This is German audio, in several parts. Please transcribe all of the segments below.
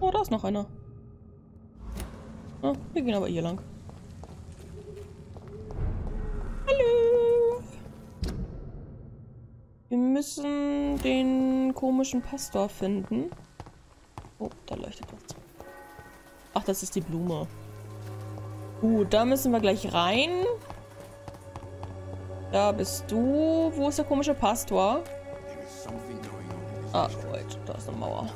Oh, da ist noch einer. Oh, wir gehen aber hier lang. Hallo! Wir müssen den komischen Pastor finden. Oh, da leuchtet was. Ach, das ist die Blume. Gut, da müssen wir gleich rein. Da bist du. Wo ist der komische Pastor? Ah, wait, da ist eine Mauer.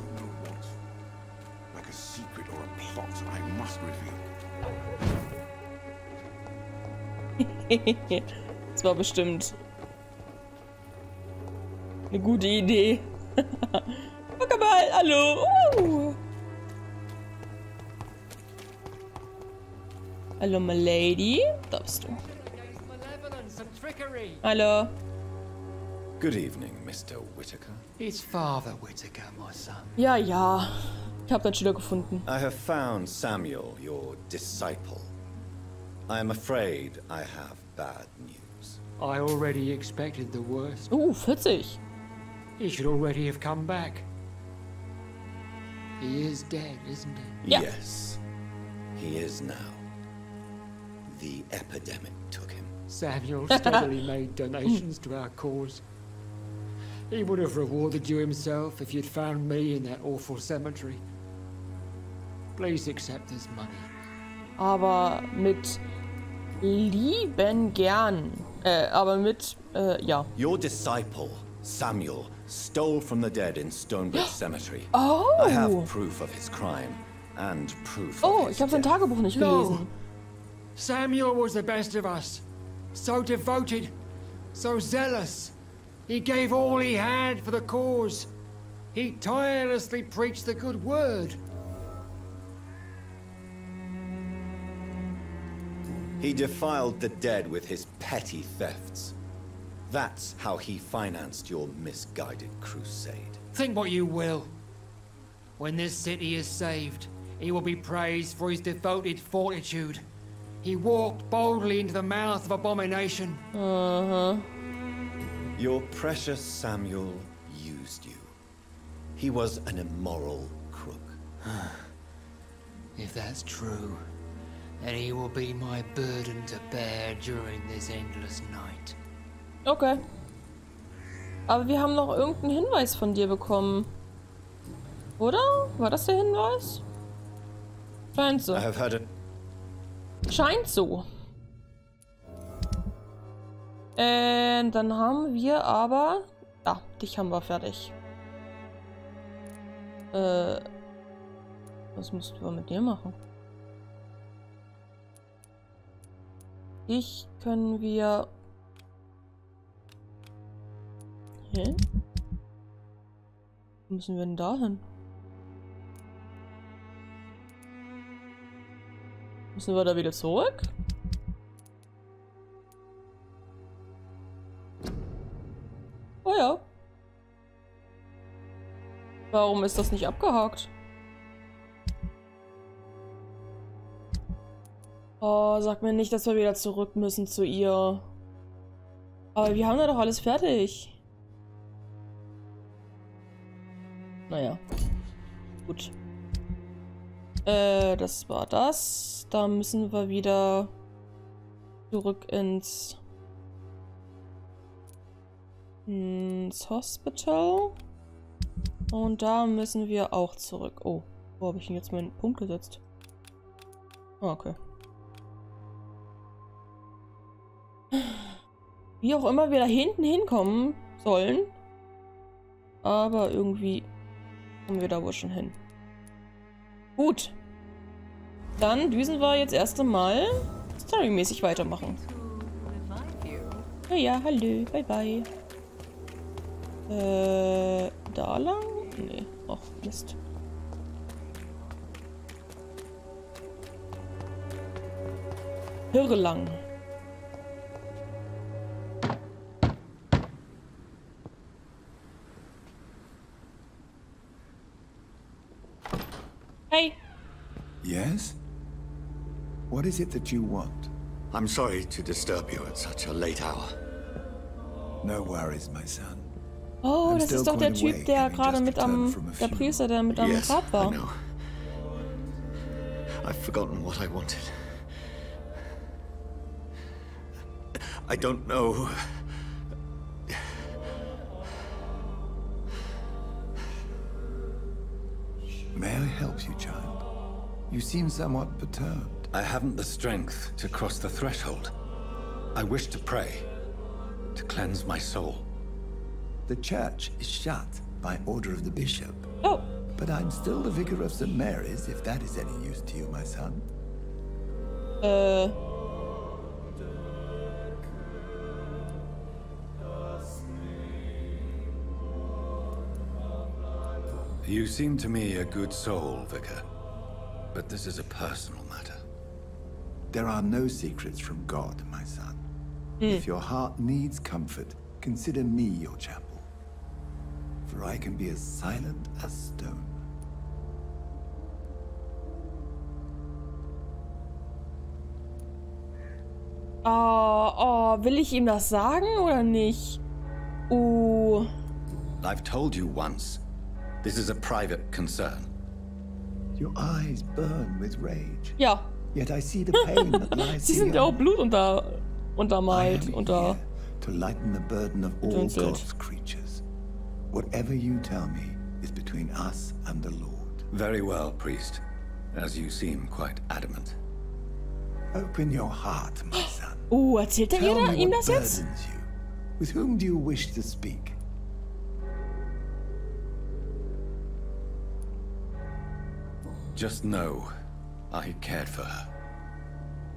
Das war bestimmt eine gute Idee. Pokéball, hallo. Hallo, my lady. Da bist du. Hallo. Good evening, Mr. Whittaker. It's Father Whittaker, my son. Ja, ja. Ich habe deinen Schüler gefunden. I have found Samuel, your disciple. I am afraid I have bad news. I already expected the worst. 40. He should already have come back. He is dead, isn't he? Yeah. Yes, he is now. The epidemic took him. Samuel steadily made donations to our cause. He would have rewarded you himself if you'd found me in that awful cemetery. Please accept this money. Aber mit lieben gern. Aber mit, ja. Your disciple, Samuel, stole from the dead in Stonebridge Cemetery. Oh! I have proof of his crime and proof Oh, of his ich habe sein death. Tagebuch nicht gelesen. Samuel was the best of us. So devoted, so zealous. He gave all he had for the cause. He tirelessly preached the good word. He defiled the dead with his petty thefts. That's how he financed your misguided crusade. Think what you will. When this city is saved, he will be praised for his devoted fortitude. He walked boldly into the mouth of abomination. Your precious Samuel used you. He was an immoral crook. If that's true, then he will be my burden to bear during this endless night. Okay. Aber wir haben noch irgendeinen Hinweis von dir bekommen. Oder? War das der Hinweis? Scheint so. I have heard it. Scheint so. Dann haben wir aber... Ah, dich haben wir fertig. Was mussten wir mit dir machen? Dich können wir... Hä? Wo müssen wir denn da hin? Müssen wir da wieder zurück? Oh ja. Warum ist das nicht abgehakt? Oh, sag mir nicht, dass wir wieder zurück müssen zu ihr. Aber wir haben da doch alles fertig. Naja. Gut. Das war das. Da müssen wir wieder zurück ins Hospital. Und da müssen wir auch zurück. Oh, wo habe ich denn jetzt meinen Punkt gesetzt? Ah, okay. Wie auch immer wir da hinten hinkommen sollen. Aber irgendwie kommen wir da wohl schon hin. Gut. Dann düsen wir jetzt erst einmal storymäßig weitermachen. Ja, hallo, bye bye. Da lang? Nee, ach, Mist. Hirre lang. Hey. Yes? What is it that you want? I'm sorry to disturb you at such a late hour. No worries, my son. Oh, I'm das still ist doch der quite Typ, awake, der having gerade just mit am... returned from a Der funeral. Priester, der mit am Yes, Grab I war. know. I've forgotten what I wanted. I don't know. May I help you, child? You seem somewhat perturbed. I haven't the strength to cross the threshold. I wish to pray, to cleanse my soul. The church is shut by order of the bishop. Oh. But I'm still the vicar of St. Mary's, if that is any use to you, my son. You seem to me a good soul, Vicar. But this is a personal matter. There are no secrets from God, my son. If your heart needs comfort, consider me your chapel. For I can be as silent as stone. Will ich ihm das sagen oder nicht? I've told you once. This is a private concern. Your eyes burn with rage. Ja. Yet I see the pain that lies Sie sind ja auch Blut untermalt. I am here to lighten the burden of all God's creatures. Whatever you tell me is between us and the Lord. Very well, priest. As you seem quite adamant. Open your heart, my son. Erzählt er ihm das jetzt? You. With whom do you wish to speak? Just know, I cared for her.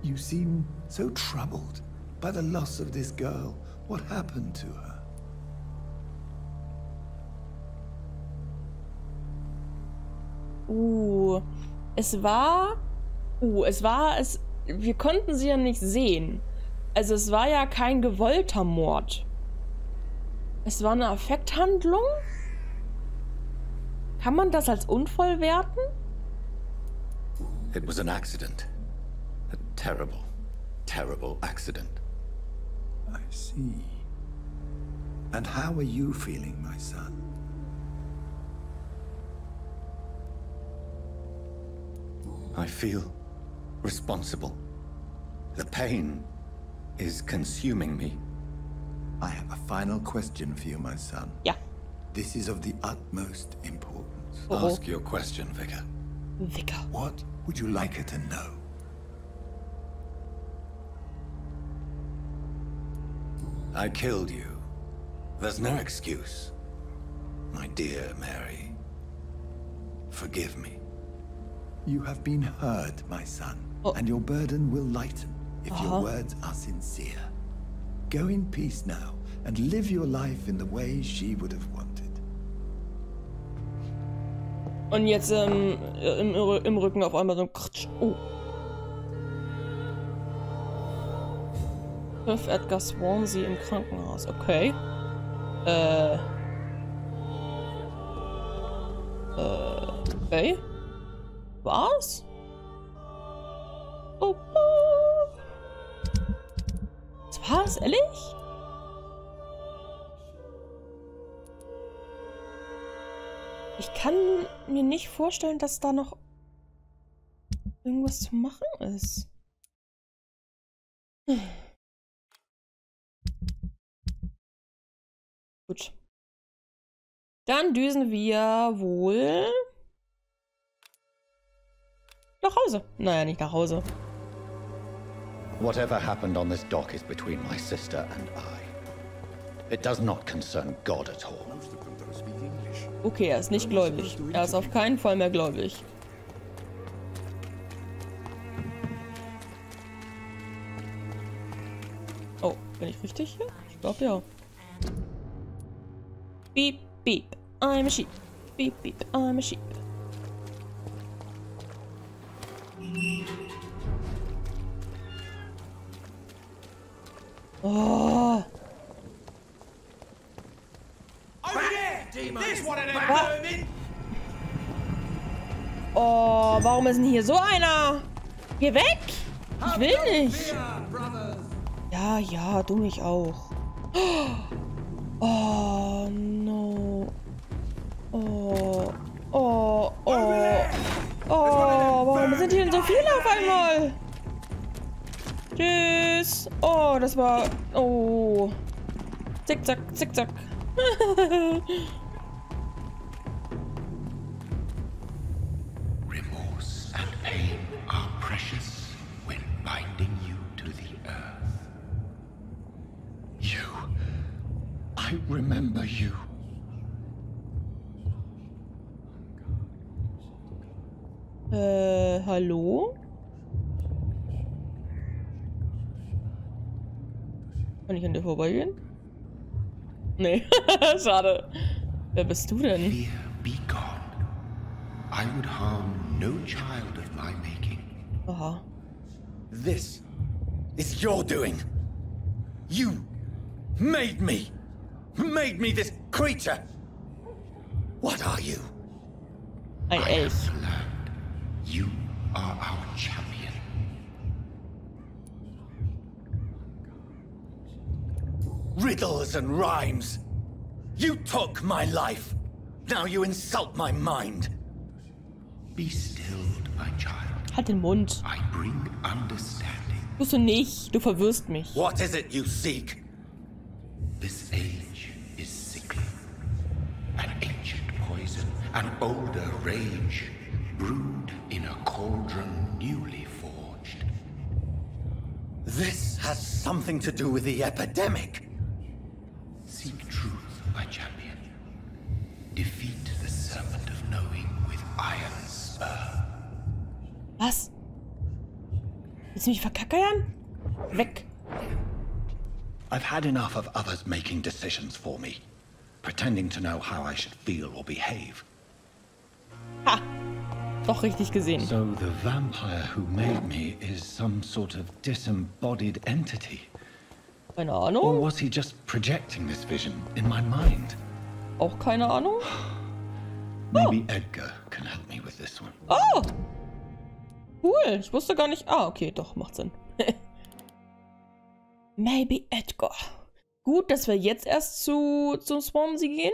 You seem so troubled by the loss of this girl. What happened to her? Wir konnten sie ja nicht sehen. Also es war ja kein gewollter Mord. Es war eine Affekthandlung? Kann man das als Unfall werten? It was an accident. A terrible, terrible accident. I see. And how are you feeling, my son? I feel responsible. The pain is consuming me. I have a final question for you, my son. Ja. This is of the utmost importance. Ask your question, Vicar. Vicar. What would you like her to know? I killed you. There's no excuse. My dear Mary, forgive me. You have been heard, my son, and your burden will lighten if your words are sincere. Go in peace now and live your life in the way she would have wanted. Und jetzt im Rücken auf einmal so ein Kratsch. Cliff Edgar Swansea im Krankenhaus. Okay. Okay. Was? Das war's, ehrlich? Ich kann mir nicht vorstellen, dass da noch irgendwas zu machen ist. Gut. Dann düsen wir wohl nach Hause. Naja, nicht nach Hause. Whatever happened on this dock is between my sister and I. It does not concern God at all. Okay, er ist nicht gläubig. Er ist auf keinen Fall mehr gläubig. Oh, bin ich richtig hier? Ich glaube ja. Beep, beep, I'm a sheep. Beep, beep, I'm a sheep. Oh. Oh, warum ist denn hier so einer? Geh weg! Ich will nicht. Ja, ja, du mich auch. Oh, no. Oh, oh, oh. Oh, warum sind hier denn so viele auf einmal. Tschüss. Oh, das war... Oh. Zickzack, zickzack. Remorse and pain are precious when binding you to the earth. You. I remember you. Hallo? Kann ich an dir vorbeigehen? Nee, schade. Wer bist du denn? Fear be gone. I would harm no child of my making. Aha. This is your doing. You made me this creature. What are you? Ein Elf. You are our champion. Riddles and rhymes. You took my life. Now you insult my mind. Be stilled, my child. Halt den Mund. I bring understanding. Tust du nicht. Du verwirrst mich. What is it you seek? This age is sickly. An ancient poison, an older rage, brewed in a cauldron newly forged. This has something to do with the epidemic. Seek truth, my champion. Defeat the serpent of knowing with iron spur. Was? Willst du mich verkackern? Weg. I've had enough of others making decisions for me, pretending to know how I should feel or behave. Ha! Doch richtig gesehen. So the vampire who made me is some sort of disembodied entity? Keine Or Ahnung. was he just projecting this vision in my mind? Auch keine Ahnung. Maybe Edgar can help me with this one. Oh! Cool. Ich wusste gar nicht... Ah, okay, doch, macht Sinn. Maybe Edgar. Gut, dass wir jetzt erst zum Swansea gehen.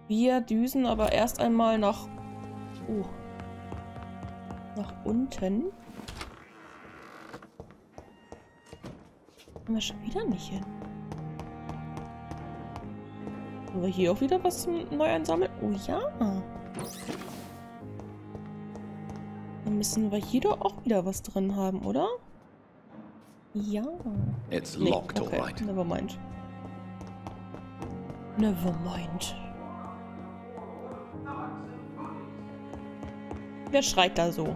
Wir düsen aber erst einmal nach... Oh. Nach unten. Kommen wir schon wieder nicht hin. Können wir hier auch wieder was neu einsammeln? Oh ja. Dann müssen wir hier doch auch wieder was drin haben, oder? Ja. It's locked, okay. all right. Never mind. Never mind. Wer schreit da so?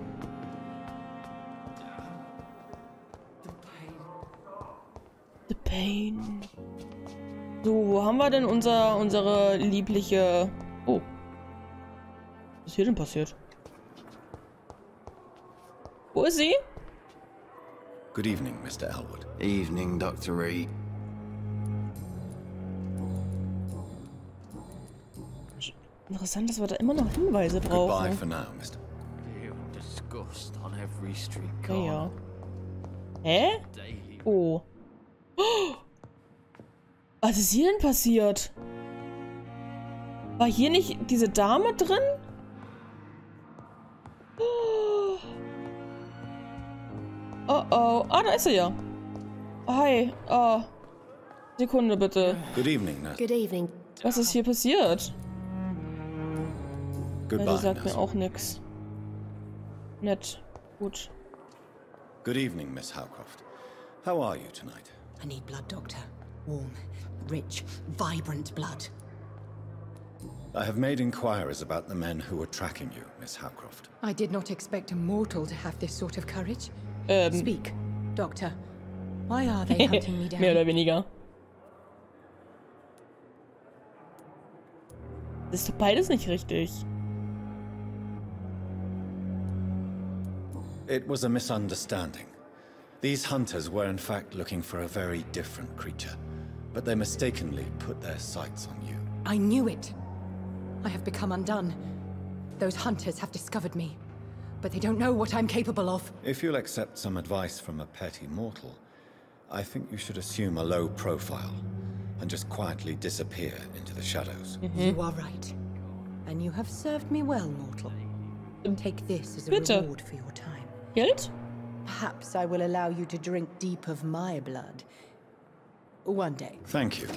The pain. So, wo haben wir denn unsere liebliche... Oh. Was ist hier denn passiert? Wo ist sie? Good evening, Mr. Elwood. Evening, Dr. Reid. Interessant, dass wir da immer noch Hinweise Goodbye brauchen. for now, Mr. Ja, ja. Hä? Oh. Was ist hier denn passiert? War hier nicht diese Dame drin? Oh oh. Ah, da ist sie ja. Hi. Sekunde bitte. Good evening, Nurse. Good evening. Was ist hier passiert? Ja, Goodbye, die sagt mir Nurse. auch nichts. Nett. Gut. Good evening, Miss Howcroft. How are you tonight? I need blood, Doctor. Warm, rich, vibrant blood. I have made inquiries about the men who were tracking you, Miss Howcroft. I did not expect a mortal to have this sort of courage. Speak, Doctor. Why are they hunting me down? Mehr oder weniger. Das ist doch beides nicht richtig. It was a misunderstanding. These hunters were in fact looking for a very different creature, but they mistakenly put their sights on you. I knew it. I have become undone. Those hunters have discovered me, but they don't know what I'm capable of. If you'll accept some advice from a petty mortal, I think you should assume a low profile and just quietly disappear into the shadows. You are right. And you have served me well, mortal. Take this as a Bitte. reward for your time. Geld? Perhaps I will allow you to drink deep of my blood. One day. Thank you.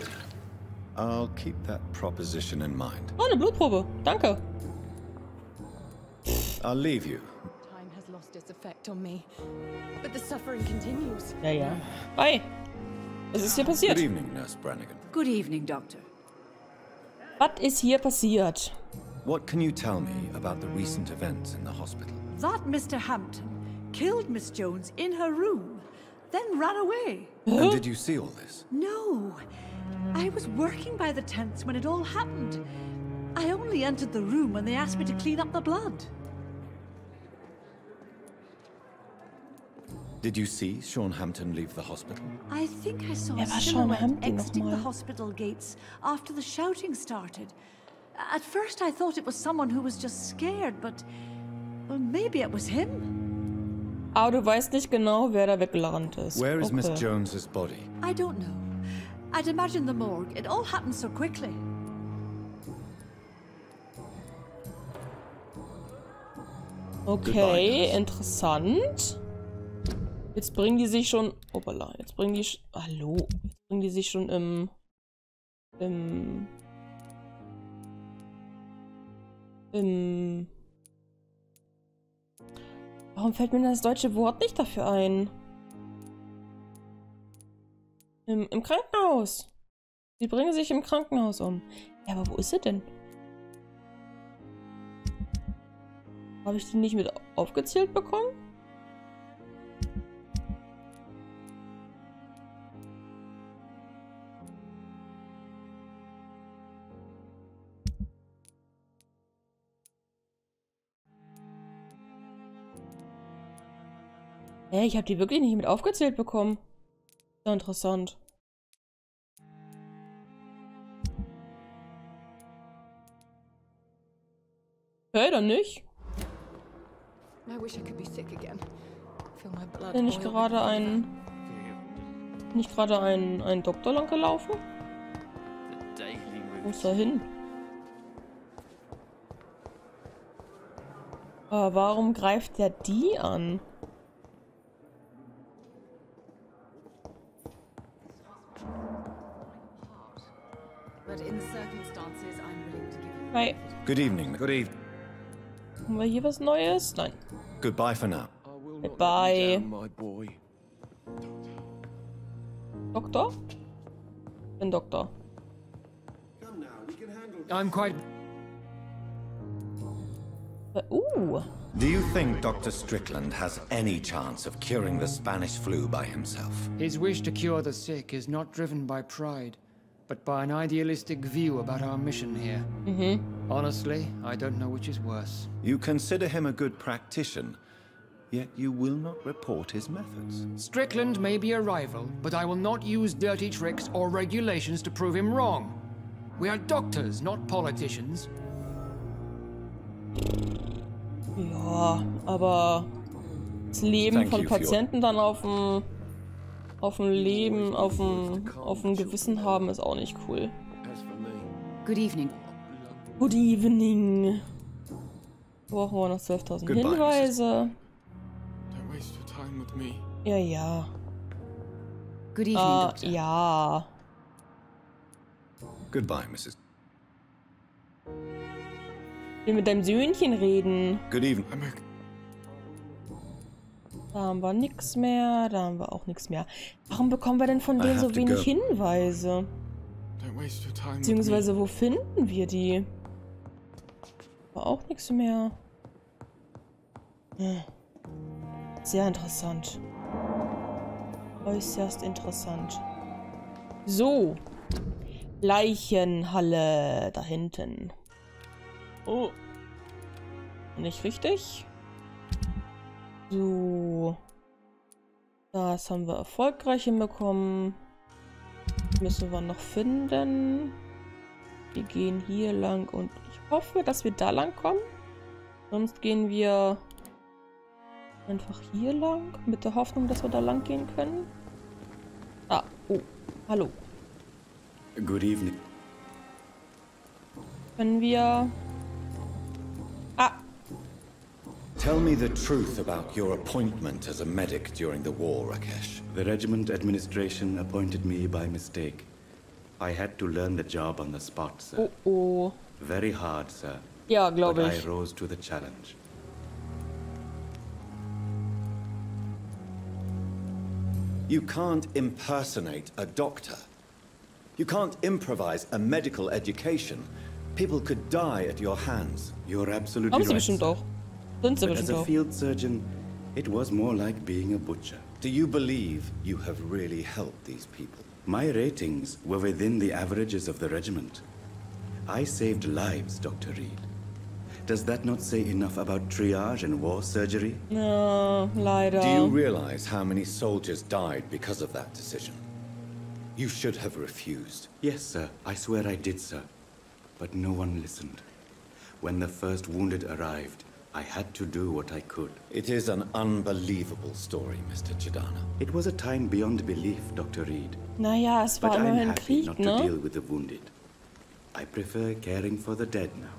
I'll keep that proposition in mind. Oh, eine Blutprobe. Danke. I'll leave you. Time has lost its effect on me, but the suffering continues. Ja, ja. Hi. Was ist hier passiert? Good evening, Nurse Brannigan. Good evening, Doctor. Was ist hier passiert? What can you tell me about the recent events in the hospital? That Mr. Hampton killed Miss Jones in her room, then ran away. And did you see all this? No. I was working by the tents when it all happened. I only entered the room when they asked me to clean up the blood. Did you see Sean Hampton leave the hospital? I think I saw a Wer war Sean silhouette Hampton exiting the nochmal? hospital gates after the shouting started. At first I thought it was someone who was just scared, but well, maybe it was him. Aber du weißt nicht genau, wer da weggerannt ist. Where is Okay. Miss Jones's body? I don't know. I'd imagine the morgue. It all happened so quickly. Okay, interessant. Jetzt bringen die sich schon... Hoppala, jetzt bringen die... Hallo? Jetzt bringen die sich schon im... Warum fällt mir das deutsche Wort nicht dafür ein? Im Krankenhaus. Sie bringen sich im Krankenhaus um. Ja, aber wo ist sie denn? Habe ich die nicht mit aufgezählt bekommen? Ich habe die wirklich nicht mit aufgezählt bekommen. Sehr interessant. Okay, dann nicht. I wish I could be sick again. Feel my blood Bin ich boil gerade with ein Doktor lang gelaufen? Wo ist er hin? Aber warum greift der die an? But in the circumstances, I'm willing to give you. Hi. Good evening. Good evening. Haben wir hier was Neues? Nein. Goodbye for now. Goodbye. Doktor? Bin Doktor. I'm quite... Do you think Dr. Strickland has any chance of curing the Spanish flu by himself? His wish to cure the sick is not driven by pride, but by an idealistic view about our mission here. Honestly, I don't know which is worse. You consider him a good practitioner, yet you will not report his methods. Strickland may be a rival, but I will not use dirty tricks or regulations to prove him wrong. We are doctors, not politicians. Ja, aber das Leben von Patienten dann auf dem Gewissen haben ist auch nicht cool. Good evening. Good evening. Brauchen wir noch 12.000 Hinweise. Ja, ja. Good evening, Doctor. Ja. Goodbye, Mrs. Ich will mit deinem Söhnchen reden. Good evening. Da haben wir nichts mehr. Da haben wir auch nichts mehr. Warum bekommen wir denn von denen so wenig Hinweise? Beziehungsweise, wo finden wir die? War auch nichts mehr. Sehr interessant. Äußerst interessant. So. Leichenhalle da hinten. Oh. Nicht richtig. So. Das haben wir erfolgreich hinbekommen. Müssen wir noch finden. Wir gehen hier lang und ich hoffe, dass wir da lang kommen. Sonst gehen wir einfach hier lang. Mit der Hoffnung, dass wir da lang gehen können. Ah, oh. Hallo. Good evening. Können wir... Ah. Tell me the truth about your appointment as a medic during the war, Rakesh. The regiment administration appointed me by mistake. I had to learn the job on the spot, sir. Oh. Very hard, sir. Ja, glaube But ich. I rose to the challenge. You can't impersonate a doctor. You can't improvise a medical education. People could die at your hands. You're absolutely Haben sie right, bestimmt sir. auch. Sind sie But as bestimmt a auch. field surgeon, it was more like being a butcher. Do you believe you have really helped these people? My ratings were within the averages of the regiment. I saved lives, Dr. Reid. Does that not say enough about triage and war surgery? Ja, leider. Do you realize how many soldiers died because of that decision? You should have refused. Yes, sir. I swear I did, sir. But no one listened. When the first wounded arrived, I had to do what I could. It is an unbelievable story, Mr. Chidana. It was a time beyond belief, Dr. Reid. Naja, es war But I'm immerhin happy Krieg, not to ne? deal with the wounded. I prefer caring for the dead now.